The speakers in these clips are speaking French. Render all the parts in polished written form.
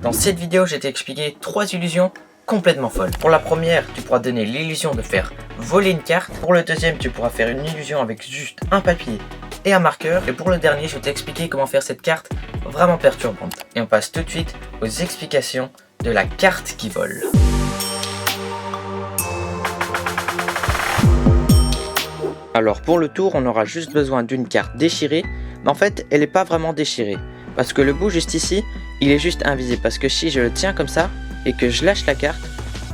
Dans cette vidéo, je vais t'expliquer 3 illusions complètement folles. Pour la première, tu pourras donner l'illusion de faire voler une carte. Pour le deuxième, tu pourras faire une illusion avec juste un papier et un marqueur. Et pour le dernier, je vais t'expliquer comment faire cette carte vraiment perturbante. Et on passe tout de suite aux explications de la carte qui vole. Alors pour le tour, on aura juste besoin d'une carte déchirée, mais en fait, elle n'est pas vraiment déchirée. Parce que le bout juste ici, il est juste invisible. Parce que si je le tiens comme ça et que je lâche la carte,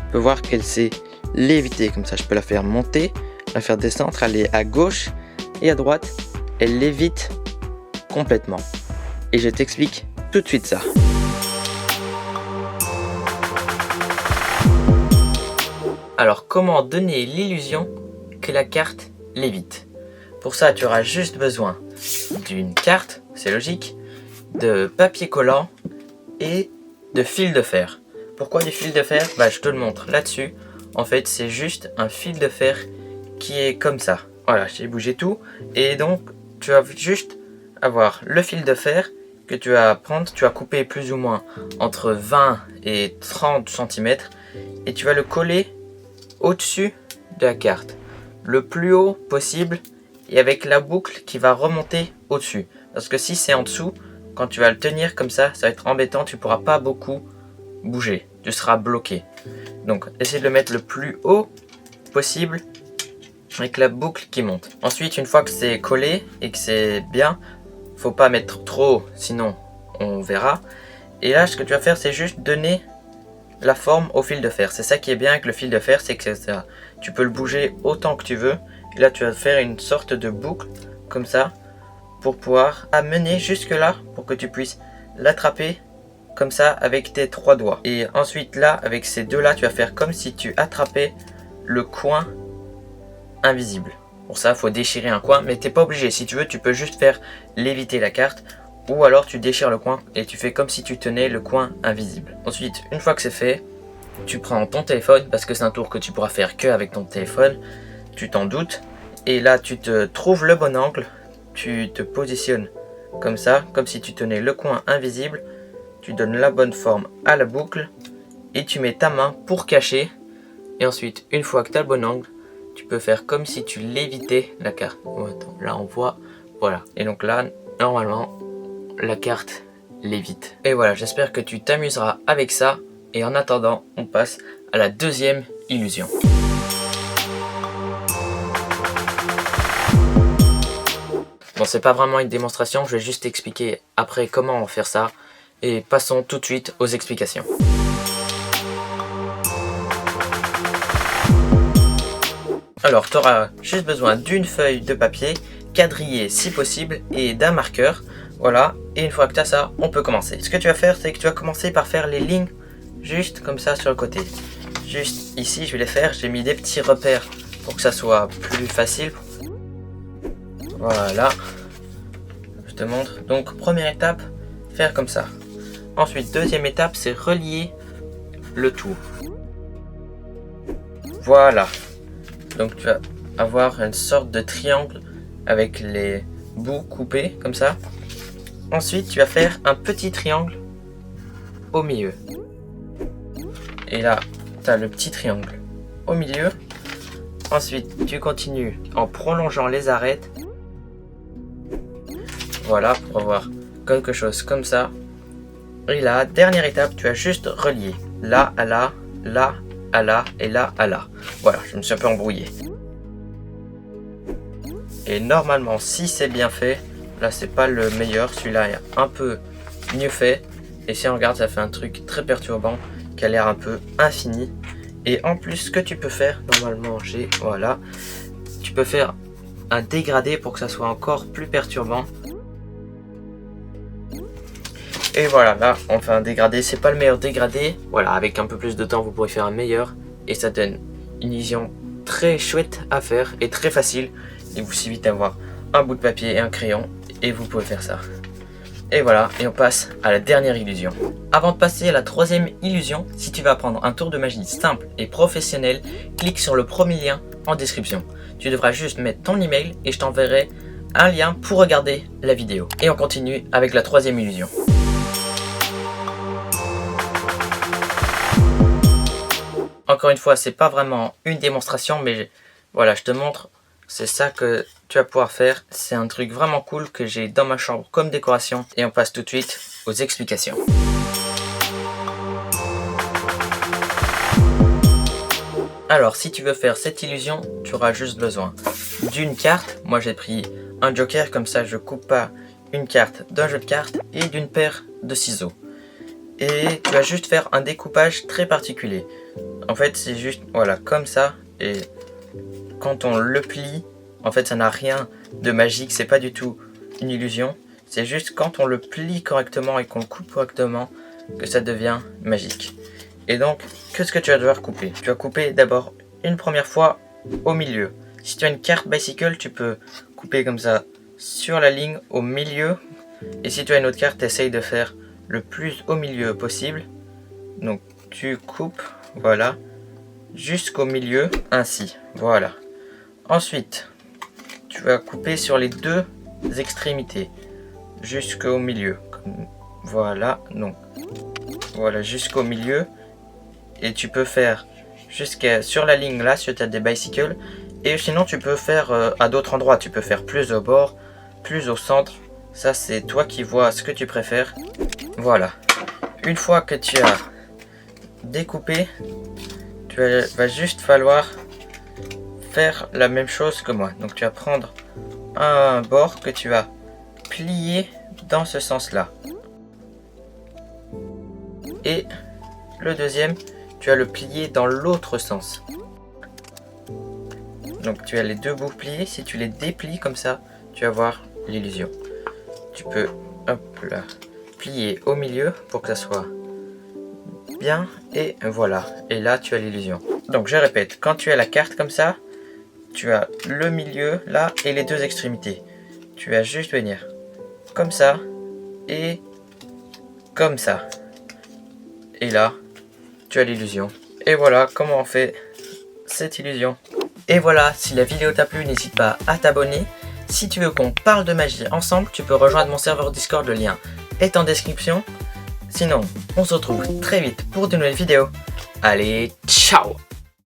on peut voir qu'elle s'est lévitée. Comme ça, je peux la faire monter, la faire descendre, aller à gauche et à droite. Elle lévite complètement. Et je t'explique tout de suite ça. Alors, comment donner l'illusion que la carte lévite? Pour ça, tu auras juste besoin d'une carte, c'est logique, de papier collant et de fil de fer. Pourquoi du fil de fer? Je te le montre là-dessus. En fait, c'est juste un fil de fer qui est comme ça. Voilà, j'ai bougé tout. Et donc, tu vas juste avoir le fil de fer que tu vas prendre. Tu vas couper plus ou moins entre 20 et 30 cm. Et tu vas le coller au-dessus de la carte. Le plus haut possible. Et avec la boucle qui va remonter au-dessus. Parce que si c'est en dessous, quand tu vas le tenir comme ça, ça va être embêtant, tu ne pourras pas beaucoup bouger, tu seras bloqué. Donc essaie de le mettre le plus haut possible avec la boucle qui monte. Ensuite, une fois que c'est collé et que c'est bien, faut pas mettre trop haut, sinon on verra. Et là, ce que tu vas faire, c'est juste donner la forme au fil de fer. C'est ça qui est bien avec le fil de fer, c'est que tu peux le bouger autant que tu veux. Et là, tu vas faire une sorte de boucle comme ça, pour pouvoir amener jusque là, pour que tu puisses l'attraper comme ça avec tes 3 doigts. Et ensuite là, avec ces deux là, tu vas faire comme si tu attrapais le coin invisible. Pour ça, il faut déchirer un coin, mais t'es pas obligé. Si tu veux, tu peux juste faire léviter la carte, ou alors tu déchires le coin et tu fais comme si tu tenais le coin invisible. Ensuite, une fois que c'est fait, tu prends ton téléphone, parce que c'est un tour que tu pourras faire que avec ton téléphone, tu t'en doutes, et là tu te trouves le bon angle. Tu te positionnes comme ça, comme si tu tenais le coin invisible. Tu donnes la bonne forme à la boucle et tu mets ta main pour cacher. Et ensuite, une fois que tu as le bon angle, tu peux faire comme si tu lévitais la carte. Oh, attends, là on voit, voilà. Et donc là, normalement, la carte lévite. Et voilà, j'espère que tu t'amuseras avec ça. Et en attendant, on passe à la deuxième illusion. Bon, c'est pas vraiment une démonstration, je vais juste expliquer après comment faire ça. Et passons tout de suite aux explications. Alors, tu auras juste besoin d'une feuille de papier, quadrillée si possible, et d'un marqueur. Voilà, et une fois que tu as ça, on peut commencer. Ce que tu vas faire, c'est que tu vas commencer par faire les lignes juste comme ça sur le côté. Juste ici, je vais les faire, j'ai mis des petits repères pour que ça soit plus facile. Voilà, je te montre. Donc première étape, faire comme ça. Ensuite, deuxième étape, c'est relier le tout. Voilà. Donc tu vas avoir une sorte de triangle avec les bouts coupés comme ça. Ensuite, tu vas faire un petit triangle au milieu. Et là, tu as le petit triangle au milieu. Ensuite, tu continues en prolongeant les arêtes. Voilà, pour avoir quelque chose comme ça. Et là, dernière étape, tu vas juste relier là à là, là à là et là à là. Voilà, je me suis un peu embrouillé. Et normalement, si c'est bien fait, là c'est pas le meilleur, celui-là est un peu mieux fait. Et si on regarde, ça fait un truc très perturbant qui a l'air un peu infini. Et en plus, ce que tu peux faire, normalement voilà, tu peux faire un dégradé pour que ça soit encore plus perturbant. Et voilà, là on fait un dégradé, c'est pas le meilleur dégradé. Voilà, avec un peu plus de temps vous pourrez faire un meilleur. Et ça donne une illusion très chouette à faire et très facile. Il vous suffit d'avoir un bout de papier et un crayon et vous pouvez faire ça. Et voilà, et on passe à la dernière illusion. Avant de passer à la troisième illusion, si tu veux apprendre un tour de magie simple et professionnel, clique sur le premier lien en description. Tu devras juste mettre ton email et je t'enverrai un lien pour regarder la vidéo. Et on continue avec la troisième illusion. Encore une fois, c'est pas vraiment une démonstration, mais voilà, je te montre. C'est ça que tu vas pouvoir faire. C'est un truc vraiment cool que j'ai dans ma chambre comme décoration. Et on passe tout de suite aux explications. Alors, si tu veux faire cette illusion, tu auras juste besoin d'une carte. Moi, j'ai pris un joker, comme ça je coupe pas une carte d'un jeu de cartes, et d'une paire de ciseaux. Et tu vas juste faire un découpage très particulier. En fait, c'est juste, voilà, comme ça. Et quand on le plie, en fait, ça n'a rien de magique. C'est pas du tout une illusion. C'est juste quand on le plie correctement et qu'on le coupe correctement que ça devient magique. Et donc, qu'est-ce que tu vas devoir couper? Tu vas couper d'abord une première fois au milieu. Si tu as une carte bicycle, tu peux couper comme ça sur la ligne au milieu. Et si tu as une autre carte, essaye de faire le plus au milieu possible. Donc, tu coupes, voilà, jusqu'au milieu, ainsi, voilà. Ensuite, tu vas couper sur les deux extrémités, jusqu'au milieu. Voilà, donc, voilà, jusqu'au milieu. Et tu peux faire jusqu'à sur la ligne là si tu as des bicycles. Et sinon tu peux faire à d'autres endroits. Tu peux faire plus au bord, plus au centre. Ça c'est toi qui vois ce que tu préfères. Voilà. Une fois que tu as découpé, va juste falloir faire la même chose que moi. Donc tu vas prendre un bord que tu vas plier dans ce sens là. Et le deuxième, tu vas le plier dans l'autre sens. Donc tu as les deux bouts pliés. Si tu les déplies comme ça, tu vas voir l'illusion. Tu peux, hop là, plier au milieu pour que ça soit bien. Et voilà. Et là, tu as l'illusion. Donc je répète, quand tu as la carte comme ça, tu as le milieu là et les deux extrémités. Tu vas juste venir comme ça et comme ça. Et là, tu as l'illusion. Et voilà comment on fait cette illusion. Et voilà, si la vidéo t'a plu, n'hésite pas à t'abonner. Si tu veux qu'on parle de magie ensemble, tu peux rejoindre mon serveur Discord, le lien est en description. Sinon, on se retrouve très vite pour de nouvelles vidéos. Allez, ciao!